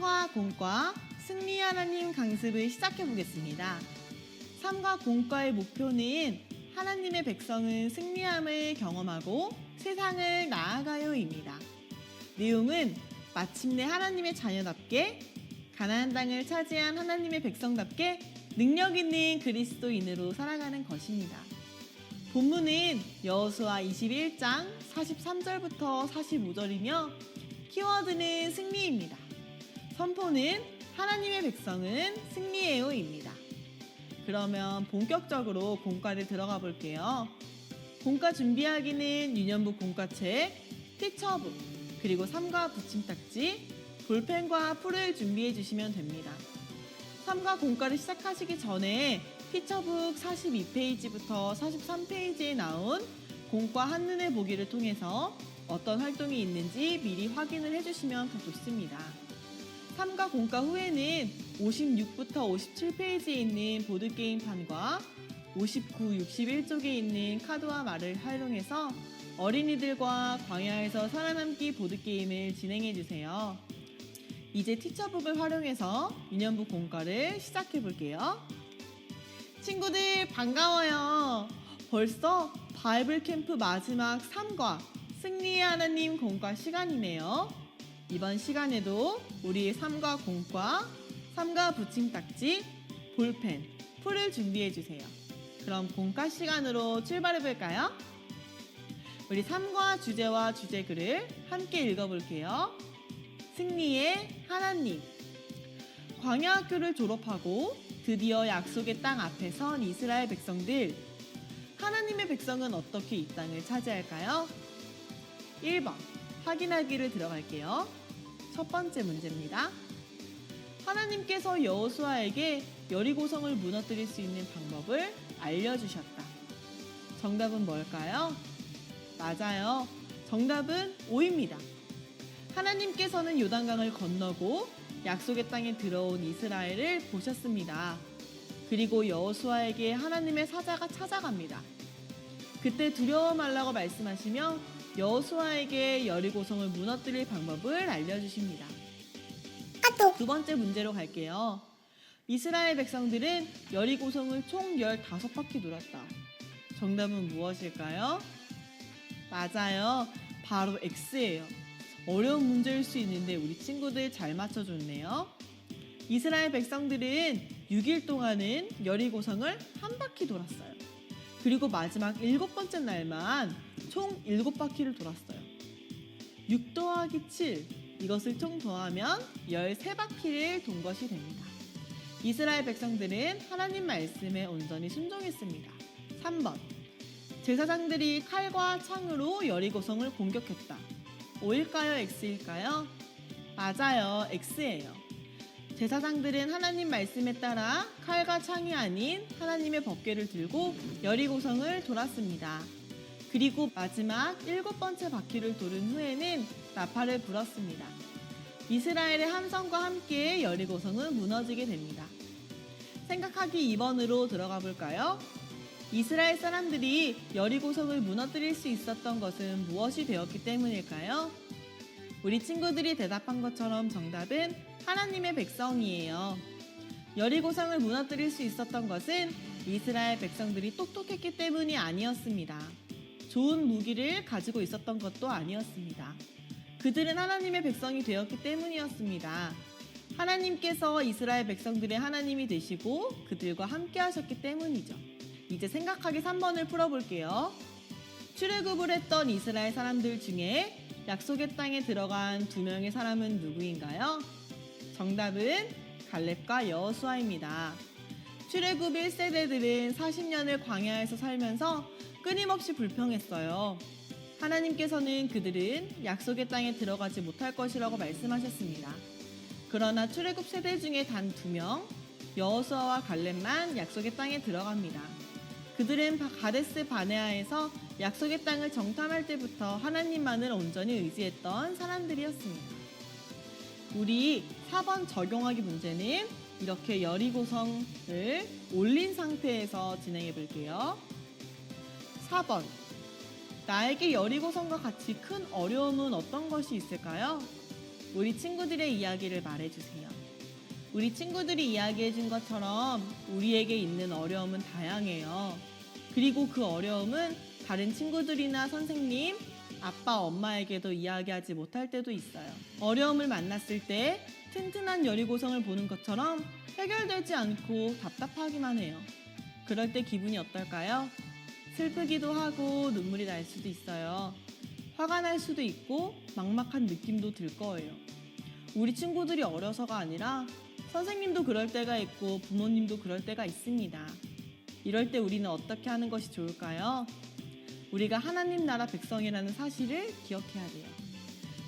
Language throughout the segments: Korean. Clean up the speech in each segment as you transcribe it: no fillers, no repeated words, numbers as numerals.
3과 공과 승리 하나님 강습을 시작해 보겠습니다. 3과 공과의 목표는 하나님의 백성은 승리함을 경험하고 세상을 나아가요입니다. 내용은 마침내 하나님의 자녀답게 가나안 땅을 차지한 하나님의 백성답게 능력 있는 그리스도인으로 살아가는 것입니다. 본문은 여호수아 21장 43절부터 45절이며 키워드는 승리입니다. 선포는 하나님의 백성은 승리해요입니다. 그러면 본격적으로 공과를 들어가 볼게요. 공과 준비하기는 유년부 공과책, 티처북, 그리고 3과 붙임딱지, 볼펜과 풀을 준비해 주시면 됩니다. 3과 공과를 시작하시기 전에 티처북 42페이지부터 43페이지에 나온 공과 한눈에 보기를 통해서 어떤 활동이 있는지 미리 확인을 해주시면 더 좋습니다. 3과 공과 후에는 56부터 57페이지에 있는 보드게임판과 59, 61쪽에 있는 카드와 말을 활용해서 어린이들과 광야에서 살아남기 보드게임을 진행해주세요. 이제 티처북을 활용해서 유년부 공과를 시작해 볼게요. 친구들 반가워요. 벌써 바이블 캠프 마지막 3과 승리의 하나님 공과 시간이네요. 이번 시간에도 우리 3과 공과, 3과 붙임딱지, 볼펜, 풀을 준비해 주세요. 그럼 공과 시간으로 출발해 볼까요? 우리 3과 주제와 주제글을 함께 읽어볼게요. 승리의 하나님. 광야학교를 졸업하고 드디어 약속의 땅 앞에 선 이스라엘 백성들. 하나님의 백성은 어떻게 이 땅을 차지할까요? 1번 확인하기를 들어갈게요. 첫 번째 문제입니다. 하나님께서 여호수아에게 여리고성을 무너뜨릴 수 있는 방법을 알려주셨다. 정답은 뭘까요? 맞아요. 정답은 5입니다. 하나님께서는 요단강을 건너고 약속의 땅에 들어온 이스라엘을 보셨습니다. 그리고 여호수아에게 하나님의 사자가 찾아갑니다. 그때 두려워 말라고 말씀하시며 여호수아에게 여리고성을 무너뜨릴 방법을 알려주십니다. 두 번째 문제로 갈게요. 이스라엘 백성들은 여리고성을 총 15바퀴 돌았다. 정답은 무엇일까요? 맞아요. 바로 X예요. 어려운 문제일 수 있는데 우리 친구들 잘 맞춰줬네요. 이스라엘 백성들은 6일 동안은 여리고성을 한 바퀴 돌았어요. 그리고 마지막 7번째 날만 총 7바퀴를 돌았어요. 6 더하기 7, 이것을 총 더하면 13바퀴를 돈 것이 됩니다. 이스라엘 백성들은 하나님 말씀에 온전히 순종했습니다. 3번, 제사장들이 칼과 창으로 여리고성을 공격했다. O일까요? X일까요? 맞아요. X예요. 제사장들은 하나님 말씀에 따라 칼과 창이 아닌 하나님의 법궤를 들고 여리고성을 돌았습니다. 그리고 마지막 7번째 바퀴를 도른 후에는 나팔을 불었습니다. 이스라엘의 함성과 함께 여리고성은 무너지게 됩니다. 생각하기 2번으로 들어가 볼까요? 이스라엘 사람들이 여리고성을 무너뜨릴 수 있었던 것은 무엇이 되었기 때문일까요? 우리 친구들이 대답한 것처럼 정답은 하나님의 백성이에요. 여리고성을 무너뜨릴 수 있었던 것은 이스라엘 백성들이 똑똑했기 때문이 아니었습니다. 좋은 무기를 가지고 있었던 것도 아니었습니다. 그들은 하나님의 백성이 되었기 때문이었습니다. 하나님께서 이스라엘 백성들의 하나님이 되시고 그들과 함께 하셨기 때문이죠. 이제 생각하기 3번을 풀어볼게요. 출애굽을 했던 이스라엘 사람들 중에 약속의 땅에 들어간 2명의 사람은 누구인가요? 정답은 갈렙과 여호수아입니다. 출애굽 1세대들은 40년을 광야에서 살면서 끊임없이 불평했어요. 하나님께서는 그들은 약속의 땅에 들어가지 못할 것이라고 말씀하셨습니다. 그러나 출애굽 세대 중에 단 2명, 여호수아와 갈렙만 약속의 땅에 들어갑니다. 그들은 가데스 바네아에서 약속의 땅을 정탐할 때부터 하나님만을 온전히 의지했던 사람들이었습니다. 우리 4번 적용하기 문제는 이렇게 여리고성을 올린 상태에서 진행해 볼게요. 4번, 나에게 여리고성과 같이 큰 어려움은 어떤 것이 있을까요? 우리 친구들의 이야기를 말해주세요. 우리 친구들이 이야기해준 것처럼 우리에게 있는 어려움은 다양해요. 그리고 그 어려움은 다른 친구들이나 선생님, 아빠, 엄마에게도 이야기하지 못할 때도 있어요. 어려움을 만났을 때 튼튼한 여리고성을 보는 것처럼 해결되지 않고 답답하기만 해요. 그럴 때 기분이 어떨까요? 슬프기도 하고 눈물이 날 수도 있어요. 화가 날 수도 있고 막막한 느낌도 들 거예요. 우리 친구들이 어려서가 아니라 선생님도 그럴 때가 있고 부모님도 그럴 때가 있습니다. 이럴 때 우리는 어떻게 하는 것이 좋을까요? 우리가 하나님 나라 백성이라는 사실을 기억해야 돼요.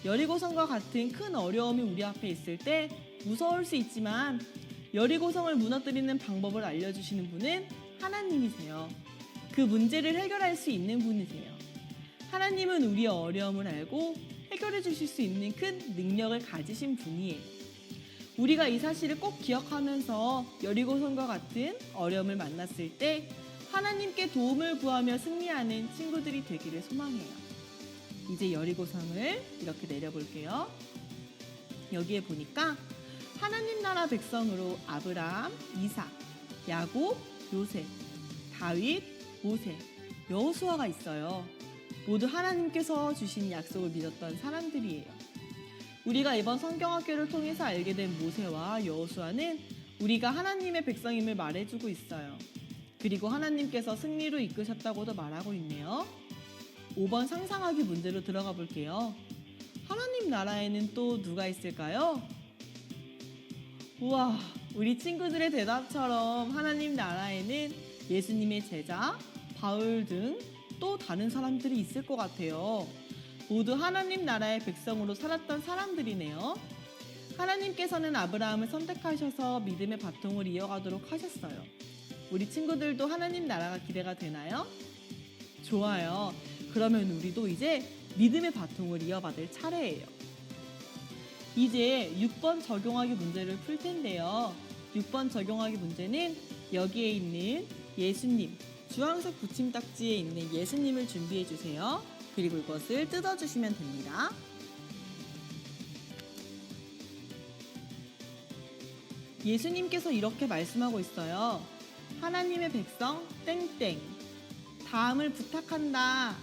여리고성과 같은 큰 어려움이 우리 앞에 있을 때 무서울 수 있지만 여리고성을 무너뜨리는 방법을 알려주시는 분은 하나님이세요. 그 문제를 해결할 수 있는 분이세요. 하나님은 우리의 어려움을 알고 해결해 주실 수 있는 큰 능력을 가지신 분이에요. 우리가 이 사실을 꼭 기억하면서 여리고성과 같은 어려움을 만났을 때 하나님께 도움을 구하며 승리하는 친구들이 되기를 소망해요. 이제 여리고성을 이렇게 내려볼게요. 여기에 보니까 하나님 나라 백성으로 아브라함, 이삭, 야곱, 요셉, 다윗, 모세, 여호수아가 있어요. 모두 하나님께서 주신 약속을 믿었던 사람들이에요. 우리가 이번 성경학교를 통해서 알게 된 모세와 여호수아는 우리가 하나님의 백성임을 말해주고 있어요. 그리고 하나님께서 승리로 이끄셨다고도 말하고 있네요. 5번 상상하기 문제로 들어가 볼게요. 하나님 나라에는 또 누가 있을까요? 우와, 우리 친구들의 대답처럼 하나님 나라에는 예수님의 제자, 바울 등 또 다른 사람들이 있을 것 같아요. 모두 하나님 나라의 백성으로 살았던 사람들이네요. 하나님께서는 아브라함을 선택하셔서 믿음의 바통을 이어가도록 하셨어요. 우리 친구들도 하나님 나라가 기대가 되나요? 좋아요. 그러면 우리도 이제 믿음의 바통을 이어받을 차례예요. 이제 6번 적용하기 문제를 풀 텐데요. 6번 적용하기 문제는 여기에 있는 예수님, 주황색 붙임딱지에 있는 예수님을 준비해 주세요. 그리고 이것을 뜯어주시면 됩니다. 예수님께서 이렇게 말씀하고 있어요. 하나님의 백성 땡땡 다음을 부탁한다.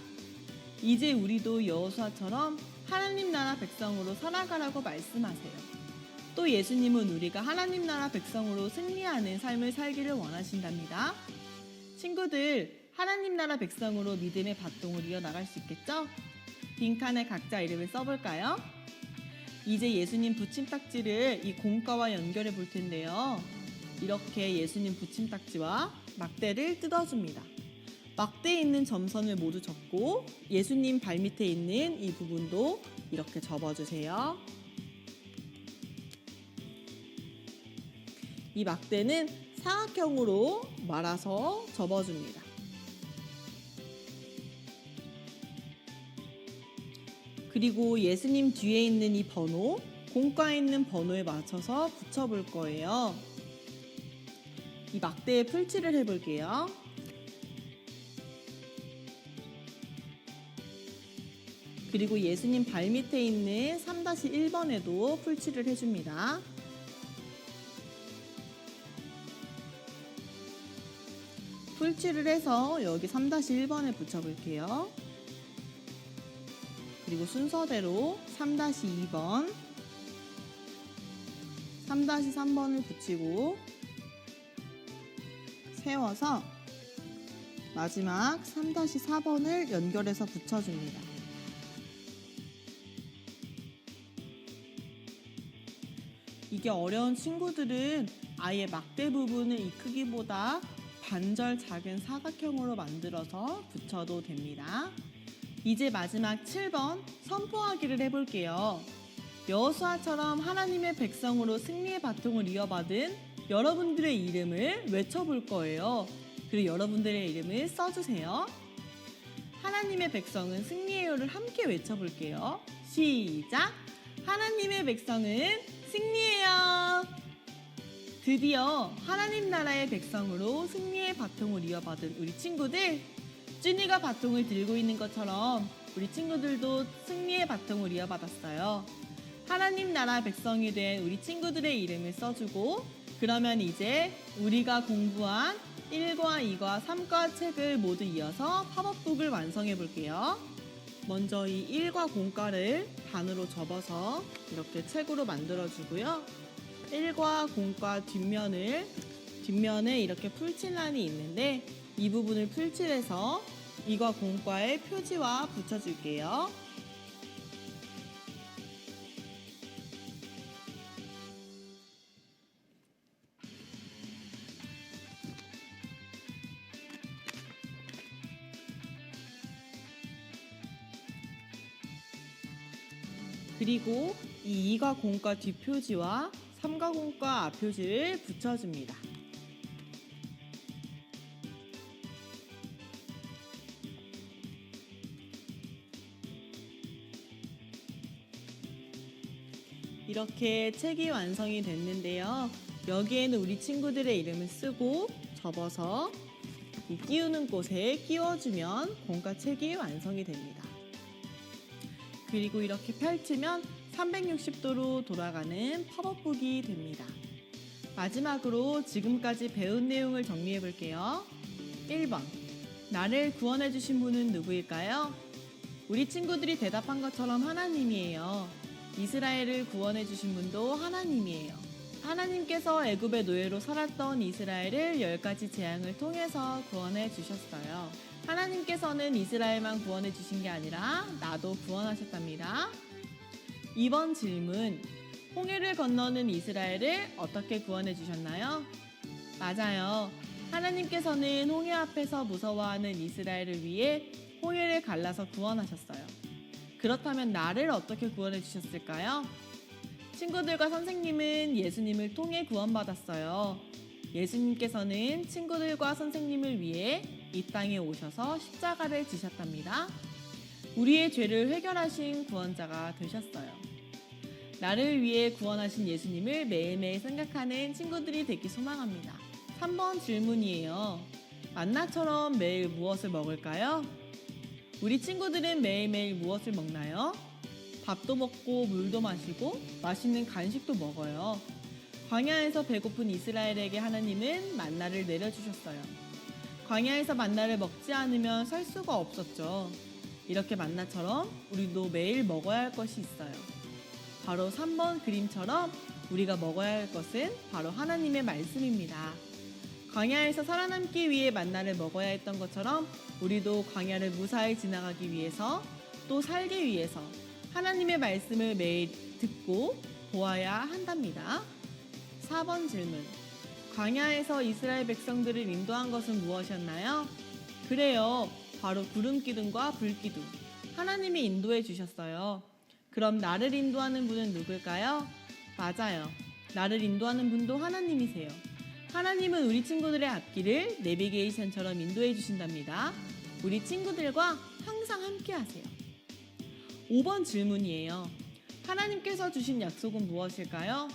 이제 우리도 여호수아처럼 하나님 나라 백성으로 살아가라고 말씀하세요. 또 예수님은 우리가 하나님 나라 백성으로 승리하는 삶을 살기를 원하신답니다. 친구들, 하나님 나라 백성으로 믿음의 바통을 이어나갈 수 있겠죠? 빈칸에 각자 이름을 써볼까요? 이제 예수님 붙임딱지를 이 공과와 연결해 볼 텐데요. 이렇게 예수님 붙임딱지와 막대를 뜯어줍니다. 막대에 있는 점선을 모두 접고 예수님 발밑에 있는 이 부분도 이렇게 접어주세요. 이 막대는 사각형으로 말아서 접어줍니다. 그리고 예수님 뒤에 있는 이 번호, 공과에 있는 번호에 맞춰서 붙여볼 거예요. 이 막대에 풀칠을 해볼게요. 그리고 예수님 발밑에 있는 3-1번에도 풀칠을 해줍니다. 풀칠을 해서 여기 3-1번에 붙여볼게요. 그리고 순서대로 3-2번, 3-3번을 붙이고 세워서 마지막 3-4번을 연결해서 붙여줍니다. 이게 어려운 친구들은 아예 막대 부분을 이 크기보다 반절 작은 사각형으로 만들어서 붙여도 됩니다. 이제 마지막 7번 선포하기를 해볼게요. 여호수아처럼 하나님의 백성으로 승리의 바통을 이어받은 여러분들의 이름을 외쳐볼 거예요. 그리고 여러분들의 이름을 써주세요. 하나님의 백성은 승리해요를 함께 외쳐볼게요. 시작! 하나님의 백성은 승리해요. 드디어 하나님 나라의 백성으로 승리의 바통을 이어받은 우리 친구들, 쭈니가 바통을 들고 있는 것처럼 우리 친구들도 승리의 바통을 이어받았어요. 하나님 나라 백성이 된 우리 친구들의 이름을 써주고, 그러면 이제 우리가 공부한 1과 2과 3과 책을 모두 이어서 팝업북을 완성해 볼게요. 먼저 이 1과 공과를 반으로 접어서 이렇게 책으로 만들어 주고요. 1과 공과 뒷면에 이렇게 풀칠란이 있는데, 이 부분을 풀칠해서 2과 공과의 표지와 붙여줄게요. 그리고 이 2과 공과 뒷표지와 3과 공과 앞표지를 붙여줍니다. 이렇게 책이 완성이 됐는데요. 여기에는 우리 친구들의 이름을 쓰고 접어서 이 끼우는 곳에 끼워주면 공과 책이 완성이 됩니다. 그리고 이렇게 펼치면 360도로 돌아가는 팝업북이 됩니다. 마지막으로 지금까지 배운 내용을 정리해 볼게요. 1번, 나를 구원해 주신 분은 누구일까요? 우리 친구들이 대답한 것처럼 하나님이에요. 이스라엘을 구원해 주신 분도 하나님이에요. 하나님께서 애굽의 노예로 살았던 이스라엘을 10가지 재앙을 통해서 구원해 주셨어요. 하나님께서는 이스라엘만 구원해 주신 게 아니라 나도 구원하셨답니다. 2번 질문, 홍해를 건너는 이스라엘을 어떻게 구원해 주셨나요? 맞아요. 하나님께서는 홍해 앞에서 무서워하는 이스라엘을 위해 홍해를 갈라서 구원하셨어요. 그렇다면 나를 어떻게 구원해 주셨을까요? 친구들과 선생님은 예수님을 통해 구원받았어요. 예수님께서는 친구들과 선생님을 위해 이 땅에 오셔서 십자가를 지셨답니다. 우리의 죄를 해결하신 구원자가 되셨어요. 나를 위해 구원하신 예수님을 매일매일 생각하는 친구들이 되기 소망합니다. 3번 질문이에요. 만나처럼 매일 무엇을 먹을까요? 우리 친구들은 매일매일 무엇을 먹나요? 밥도 먹고 물도 마시고 맛있는 간식도 먹어요. 광야에서 배고픈 이스라엘에게 하나님은 만나를 내려주셨어요. 광야에서 만나를 먹지 않으면 살 수가 없었죠. 이렇게 만나처럼 우리도 매일 먹어야 할 것이 있어요. 바로 3번 그림처럼 우리가 먹어야 할 것은 바로 하나님의 말씀입니다. 광야에서 살아남기 위해 만나를 먹어야 했던 것처럼 우리도 광야를 무사히 지나가기 위해서, 또 살기 위해서 하나님의 말씀을 매일 듣고 보아야 한답니다. 4번 질문, 광야에서 이스라엘 백성들을 인도한 것은 무엇이었나요? 그래요, 바로 구름 기둥과 불 기둥, 하나님이 인도해 주셨어요. 그럼 나를 인도하는 분은 누굴까요? 맞아요, 나를 인도하는 분도 하나님이세요. 하나님은 우리 친구들의 앞길을 내비게이션처럼 인도해 주신답니다. 우리 친구들과 항상 함께 하세요. 5번 질문이에요. 하나님께서 주신 약속은 무엇일까요?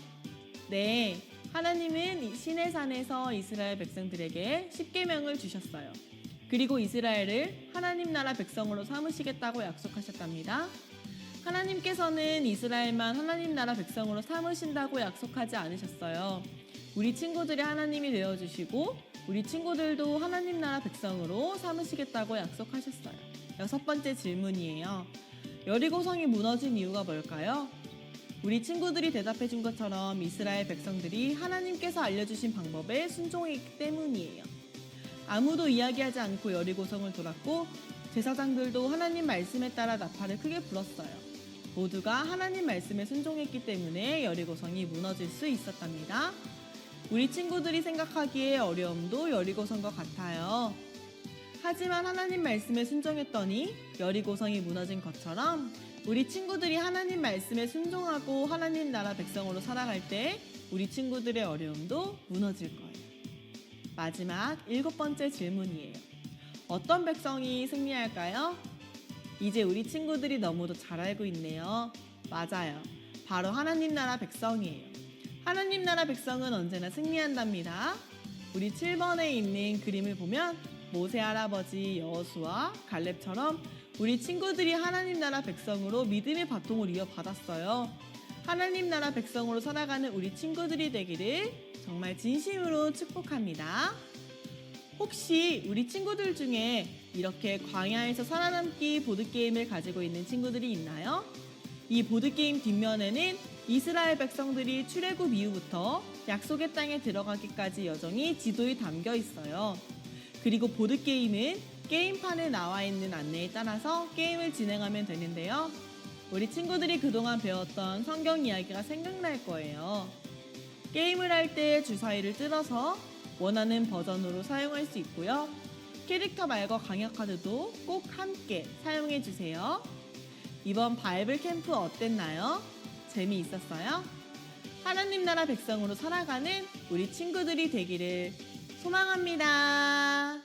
네, 하나님은 시내산에서 이스라엘 백성들에게 십계명을 주셨어요. 그리고 이스라엘을 하나님 나라 백성으로 삼으시겠다고 약속하셨답니다. 하나님께서는 이스라엘만 하나님 나라 백성으로 삼으신다고 약속하지 않으셨어요. 우리 친구들이 하나님이 되어주시고 우리 친구들도 하나님 나라 백성으로 삼으시겠다고 약속하셨어요. 6번째 질문이에요. 여리고성이 무너진 이유가 뭘까요? 우리 친구들이 대답해 준 것처럼 이스라엘 백성들이 하나님께서 알려주신 방법에 순종했기 때문이에요. 아무도 이야기하지 않고 여리고성을 돌았고 제사장들도 하나님 말씀에 따라 나팔을 크게 불었어요. 모두가 하나님 말씀에 순종했기 때문에 여리고성이 무너질 수 있었답니다. 우리 친구들이 생각하기에 어려움도 여리고성과 같아요. 하지만 하나님 말씀에 순종했더니 여리고성이 무너진 것처럼 우리 친구들이 하나님 말씀에 순종하고 하나님 나라 백성으로 살아갈 때 우리 친구들의 어려움도 무너질 거예요. 마지막 7번째 질문이에요. 어떤 백성이 승리할까요? 이제 우리 친구들이 너무도 잘 알고 있네요. 맞아요, 바로 하나님 나라 백성이에요. 하나님 나라 백성은 언제나 승리한답니다. 우리 7번에 있는 그림을 보면 모세 할아버지 여호수아, 갈렙처럼 우리 친구들이 하나님 나라 백성으로 믿음의 바통을 이어받았어요. 하나님 나라 백성으로 살아가는 우리 친구들이 되기를 정말 진심으로 축복합니다. 혹시 우리 친구들 중에 이렇게 광야에서 살아남기 보드게임을 가지고 있는 친구들이 있나요? 이 보드게임 뒷면에는 이스라엘 백성들이 출애굽 이후부터 약속의 땅에 들어가기까지 여정이 지도에 담겨 있어요. 그리고 보드게임은 게임판에 나와 있는 안내에 따라서 게임을 진행하면 되는데요. 우리 친구들이 그동안 배웠던 성경 이야기가 생각날 거예요. 게임을 할 때 주사위를 뜯어서 원하는 버전으로 사용할 수 있고요. 캐릭터 말과 강약카드도 꼭 함께 사용해 주세요. 이번 바이블 캠프 어땠나요? 재미있었어요? 하나님 나라 백성으로 살아가는 우리 친구들이 되기를 소망합니다.